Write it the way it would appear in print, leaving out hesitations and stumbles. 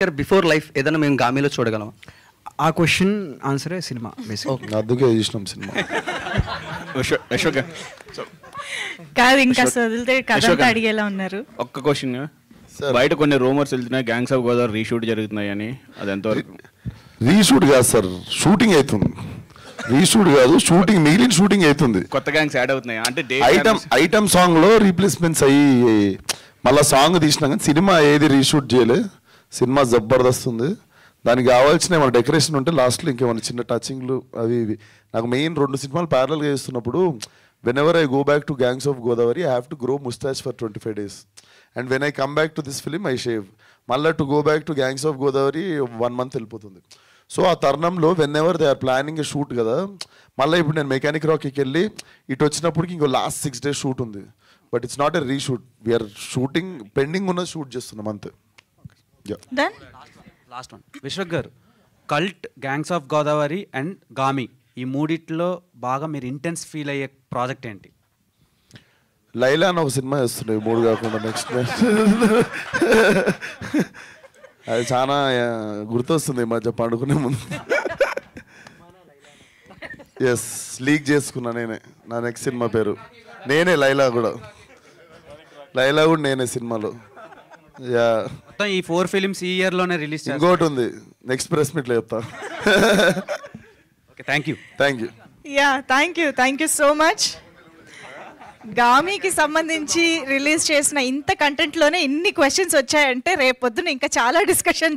Before life ఏదైనా మేము గామిలో చూడగలం? ఆ క్వశ్చన్ ఆన్సరే సినిమా బేసిక్. అందుకే చూసినాం సినిమా. కాదు ఇంకా వదిలితే కథ అడిగేలా ఉన్నారు. ఒక్క క్వశ్చన్, బయట కొన్ని రూమర్స్ వెళ్తున్నాయి గ్యాంగ్స్ ఆఫ్ గోదావరి రీషూట్ జరుగుతున్నాయి అని, అది ఎంతవరకు? రీషూట్ కాదు సార్, షూటింగ్ అవుతుంది. రీషూట్ కాదు, షూటింగ్, మిగిలిన షూటింగ్ అవుతుంది. కొత్త గ్యాంగ్స్ యాడ్ అవుతున్నాయి అంటే ఐటమ్ సాంగ్ లో రీప్లేస్మెంట్స్ అయ్యి మళ్ళీ సాంగ్ తీసినా కానీ సినిమా ఏది రీషూట్ చేయలే. సినిమా జబర్దస్త్ ఉంది. దానికి కావాల్సిన ఏమైనా డెకరేషన్ ఉంటే లాస్ట్లో ఇంకేమైనా చిన్న టచింగ్లు అవి ఇవి. నాకు మెయిన్ 2 సినిమాలు ప్యారలల్గా చేస్తున్నప్పుడు whenever I go back to Gangs of Godavari, I have to grow mustache for 25 days. And when I come back to this film, I shave. Malla to go back to Gangs of Godavari 1 month వెళ్ళిపోతుంది. So ఆ తరుణంలో whenever they are planning a shoot కదా, మళ్ళీ ఇప్పుడు నేను mechanic రాక్కి వెళ్ళి ఇటు వచ్చినప్పటికి ఇంకో లాస్ట్ 6 days షూట్ ఉంది. But it's not a reshoot, we're shooting, pending ఉన్న షూట్ చేస్తున్నాం అంతే. లాస్ట్ వన్ విశ్వక్ గారు, cult, gangs of Godavari and Gaami, ఈ మూడిట్లో బాగా మీరు ఇంటెన్స్ ఫీల్ అయ్యే ప్రాజెక్ట్ ఏంటి? లైలా అని ఒక సినిమా చేస్తున్నాయి 3 కాకుండా నెక్స్ట్. అది చాలా గుర్తొస్తుంది ఈ మధ్య పండుకునే ముందు. ఎస్, లీక్ చేసుకున్నా నేనే నా నెక్స్ట్ సినిమా పేరు. నేనే లైలా కూడా నేనే సినిమాలో. యా, ఈ 4 ఫిలిమ్స్ ఈ ఇయర్లోనే రిలీజ్ చేస్తారు. ఇంకోటి ఉంది, నెక్స్ట్ ప్రెస్ మీట్లో చెప్తా. Okay, thank you. Yeah, thank you so much. గామికి సంబంధించి రిలీజ్ చేసిన ఇంత కంటెంట్లోనే ఇన్ని క్వశ్చన్స్ వచ్చాయంటే రేపు పొద్దున ఇంకా చాలా డిస్కషన్